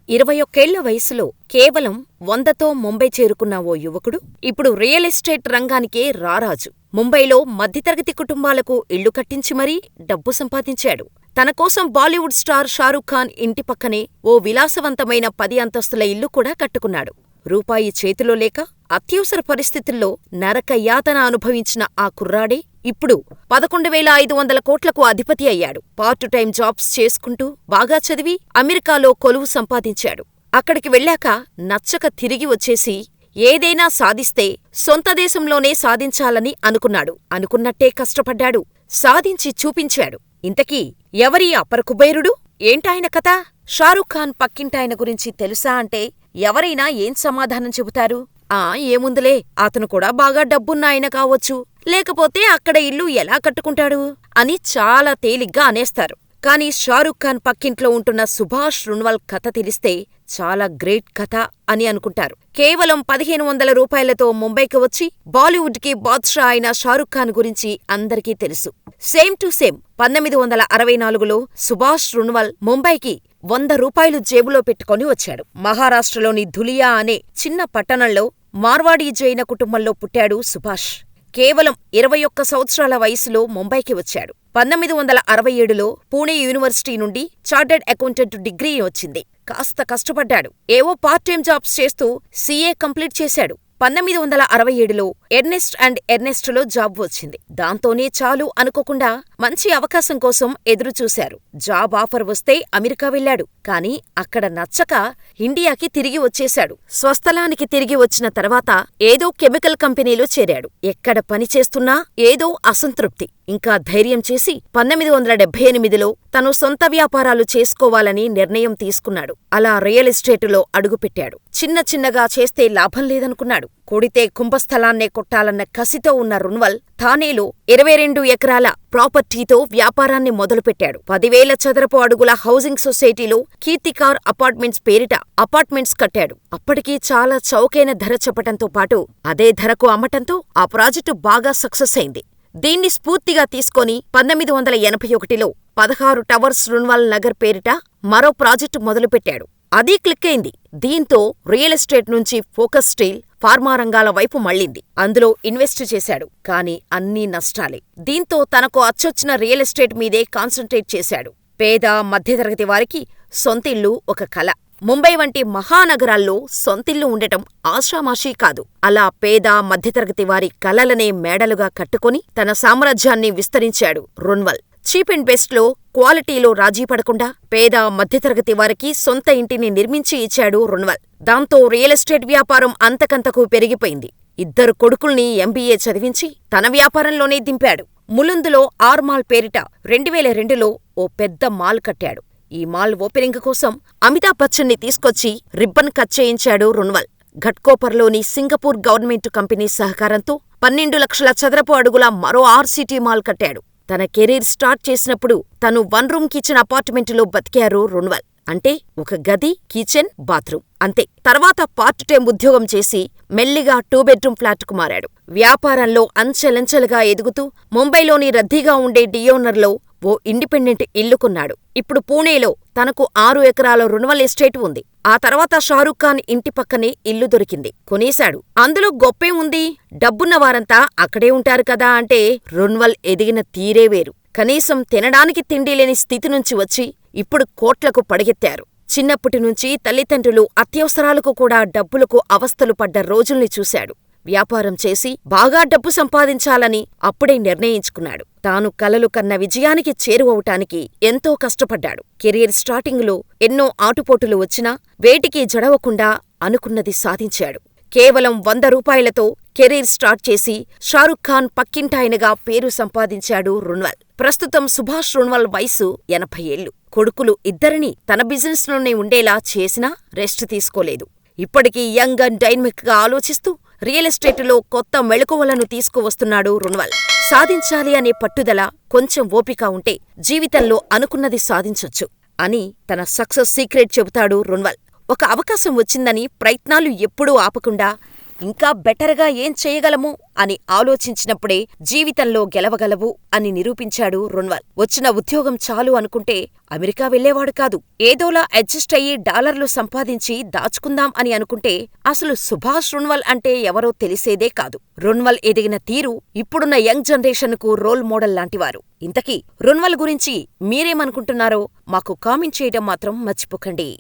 21 వయసులో కేవలం 100తో ముంబై చేరుకున్న ఓ యువకుడు ఇప్పుడు రియల్ ఎస్టేట్ రంగానికే రారాజు. ముంబైలో మధ్యతరగతి కుటుంబాలకు ఇళ్లు కట్టించి మరీ డబ్బు సంపాదించాడు. తనకోసం బాలీవుడ్ స్టార్ షారూఖ్ ఖాన్ ఇంటి పక్కనే ఓ విలాసవంతమైన 10 అంతస్తుల ఇల్లు కూడా కట్టుకున్నాడు. రూపాయి చేతిలో లేక అత్యవసర పరిస్థితుల్లో నరక యాతన అనుభవించిన ఆ కుర్రాడే ఇప్పుడు 11,500 కోట్లకు అధిపతి అయ్యాడు. పార్ట్ టైం జాబ్స్ చేసుకుంటూ బాగా చదివి అమెరికాలో కొలువు సంపాదించాడు. అక్కడికి వెళ్ళాక నచ్చక తిరిగి వచ్చేసి ఏదైనా సాధిస్తే సొంత దేశంలోనే సాధించాలని అనుకున్నాడు. అనుకున్నట్టే కష్టపడ్డాడు. సాధించి చూపించాడు. ఇంతకీ ఎవరీ అపర కుబేరుడు? ఏంటాయన కథ? షారూఖ్ ఖాన్ పక్కింటాయన గురించి తెలుసా అంటే ఎవరైనా ఏం సమాధానం చెబుతారు? ఏముందిలే, అతను కూడా బాగా డబ్బున్న ఆయన కావచ్చు, లేకపోతే అక్కడ ఇల్లు ఎలా కట్టుకుంటాడు అని చాలా తేలిగ్గా అనేస్తారు. కానీ షారూఖ్ ఖాన్ పక్కింట్లో ఉంటున్న సుభాష్ రుణ్వల్ కథ తెలిస్తే చాలా గ్రేట్ కథ అని అనుకుంటారు. కేవలం 1,500 రూపాయలతో ముంబైకి వచ్చి బాలీవుడ్ కి బాద్షా అయిన షారూఖ్ ఖాన్ గురించి అందరికీ తెలుసు. సేమ్ టు సేమ్ 1964లో సుభాష్ రుణ్వల్ ముంబైకి 100 రూపాయలు జేబులో పెట్టుకొని వచ్చాడు. మహారాష్ట్రలోని ధులియా అనే చిన్న పట్టణంలో మార్వాడీ జైన కుటుంబంలో పుట్టాడు సుభాష్. కేవలం 21 సంవత్సరాల వయసులో ముంబైకి వచ్చాడు. 1967లో పూణే యూనివర్సిటీ నుండి చార్టర్డ్ అకౌంటెంట్ డిగ్రీ వచ్చింది. కాస్త కష్టపడ్డాడు. ఏవో పార్ట్ టైం జాబ్స్ చేస్తూ సీఏ కంప్లీట్ చేశాడు. 1967లో ఎర్నెస్ట్ అండ్ ఎర్నెస్ట్లో జాబ్ వచ్చింది. దాంతోనే చాలు అనుకోకుండా మంచి అవకాశం కోసం ఎదురుచూశారు. జాబ్ ఆఫర్ వస్తే అమెరికా వెళ్ళాడు. కానీ అక్కడ నచ్చక ఇండియాకి తిరిగి వచ్చేశాడు. స్వస్థలానికి తిరిగి వచ్చిన తర్వాత ఏదో కెమికల్ కంపెనీలో చేరాడు. ఎక్కడ పనిచేస్తున్నా ఏదో అసంతృప్తి. ఇంకా ధైర్యం చేసి 1978లో తను సొంత వ్యాపారాలు చేసుకోవాలని నిర్ణయం తీసుకున్నాడు. అలా రియల్ ఎస్టేటులో అడుగుపెట్టాడు. చిన్న చిన్నగా చేస్తే లాభం లేదనుకున్నాడు. కొడితే కుంభస్థలాన్నే కొట్టాలన్న కసితో ఉన్న రుణ్వల్ థానేలో 22 ఎకరాల ప్రాపర్టీతో వ్యాపారాన్ని మొదలుపెట్టాడు. 10,000 చదరపు అడుగుల హౌసింగ్ సొసైటీలో కీర్తికార్ అపార్ట్మెంట్స్ పేరిట అపార్ట్మెంట్స్ కట్టాడు. అప్పటికీ చాలా చౌకైన ధర చెప్పటంతో పాటు అదే ధరకు అమ్మటంతో ఆ ప్రాజెక్టు బాగా సక్సెస్ అయింది. దీన్ని స్ఫూర్తిగా తీసుకొని 1981లో 16 టవర్స్ రుణ్వల్ నగర్ పేరిట మరో ప్రాజెక్టు మొదలుపెట్టాడు. అదీ క్లిక్కైంది. దీంతో రియల్ ఎస్టేట్ నుంచి ఫోకస్ స్టీల్, ఫార్మా రంగాల వైపు మళ్ళింది. అందులో ఇన్వెస్ట్ చేశాడు. కానీ అన్నీ నష్టాలే. దీంతో తనకు అచ్చొచ్చిన రియల్ ఎస్టేట్ మీదే కాన్సంట్రేట్ చేశాడు. పేద, మధ్యతరగతి వారికి సొంతిల్లు ఒక కల. ముంబై వంటి మహానగరాల్లో సొంతిల్లు ఉండటం ఆషామాషీ కాదు. అలా పేద, మధ్యతరగతి వారి కలలనే మేడలుగా కట్టుకుని తన సామ్రాజ్యాన్ని విస్తరించాడు రుణ్వల్. చీప్ అండ్ బెస్ట్లో, క్వాలిటీలో రాజీ పడకుండా పేద, మధ్యతరగతి వారికి సొంత ఇంటిని నిర్మించి ఇచ్చాడు రుణ్వల్. దాంతో రియల్ ఎస్టేట్ వ్యాపారం అంతకంతకు పెరిగిపోయింది. 2 కొడుకుల్ని ఎంబీఏ చదివించి తన వ్యాపారంలోనే దింపాడు. ములుందులో ఆర్మాల్ పేరిట 2002లో ఓ పెద్ద మాల్ కట్టాడు. ఈ మాల్ ఓపెనింగ్ కోసం అమితాబ్ బచ్చన్ని తీసుకొచ్చి రిబ్బన్ కట్ చేయించాడు రుణ్వల్. ఘట్కోపర్లోని సింగపూర్ గవర్నమెంట్ కంపెనీ సహకారంతో 12 లక్షల చదరపు అడుగుల మరో ఆర్సీటీ మాల్ కట్టాడు. తన కెరీర్ స్టార్ట్ చేసినప్పుడు తను 1 రూమ్ కిచెన్ అపార్ట్మెంటులో బతికారు రుణ్వల్. అంటే ఒక గది, కిచెన్, బాత్రూమ్ అంతే. తర్వాత పార్ట్ టైం ఉద్యోగం చేసి మెల్లిగా 2 బెడ్రూమ్ ఫ్లాట్కు మారాడు. వ్యాపారంలో అంచెలంచెలుగా ఎదుగుతూ ముంబైలోని రద్దీగా ఉండే డియోనర్లో ఓ ఇండిపెండెంట్ ఇల్లు కొన్నాడు. ఇప్పుడు పూణేలో తనకు 6 ఎకరాల రుణ్వల్ ఎస్టేట్ ఉంది. ఆ తర్వాత షారూఖ్ ఖాన్ ఇంటి పక్కనే ఇల్లు దొరికింది. కొనేశాడు. అందులో గొప్పే ఉంది. డబ్బున్నవారంతా అక్కడే ఉంటారు కదా అంటే రుణ్వల్ ఎదిగిన తీరే వేరు. కనీసం తినడానికి తిండి లేని స్థితి నుంచి వచ్చి ఇప్పుడు కోట్లకు పడగెత్తారు. చిన్నప్పటి నుంచి తల్లిదండ్రులు అత్యవసరాలకు కూడా డబ్బులకు అవస్థలు పడ్డ రోజుల్ని చూశాడు. వ్యాపారం చేసి బాగా డబ్బు సంపాదించాలని అప్పుడే నిర్ణయించుకున్నాడు. తాను కలలు కన్న విజయానికి చేరువవటానికి ఎంతో కష్టపడ్డాడు. కెరీర్ స్టార్టింగులో ఎన్నో ఆటుపోటులు వచ్చినా వేటికి జడవకుండా అనుకున్నది సాధించాడు. కేవలం 100 రూపాయలతో కెరీర్ స్టార్ట్ చేసి షారూఖ్ ఖాన్ పక్కింటాయనగా పేరు సంపాదించాడు రుణ్వల్. ప్రస్తుతం సుభాష్ రుణ్వల్ వయసు 80 ఏళ్లు. కొడుకులు 2ని తన బిజినెస్లోనే ఉండేలా చేసినా రెస్ట్ తీసుకోలేదు. ఇప్పటికీ యంగ్ అండ్ డైనమిక్ గా ఆలోచిస్తూ రియల్ ఎస్టేటులో కొత్త మెళకువలను తీసుకువస్తున్నాడు రుణ్వల్. సాధించాలి అనే పట్టుదల, కొంచెం ఓపిక ఉంటే జీవితంలో అనుకున్నది సాధించొచ్చు అని తన సక్సెస్ సీక్రెట్ చెబుతాడు రుణ్వల్. ఒక అవకాశం వచ్చిందని ప్రయత్నాలు ఎప్పుడూ ఆపకుండా ఇంకా బెటర్గా ఏం చేయగలము అని ఆలోచించినప్పుడే జీవితంలో గెలవగలవు అని నిరూపించాడు రున్వల్. వచ్చిన ఉద్యోగం చాలు అనుకుంటే అమెరికా వెళ్లేవాడు కాదు. ఏదోలా అడ్జస్ట్ అయ్యి డాలర్లు సంపాదించి దాచుకుందాం అని అనుకుంటే అసలు సుభాష్ రున్వల్ అంటే ఎవరో తెలిసేదే కాదు. రున్వల్ ఎదిగిన తీరు ఇప్పుడున్న యంగ్ జనరేషన్కు రోల్ మోడల్ లాంటివారు. ఇంతకీ రున్వల్ గురించి మీరేమనుకుంటున్నారో మాకు కామెంట్ చేయడం మాత్రం మర్చిపోకండి.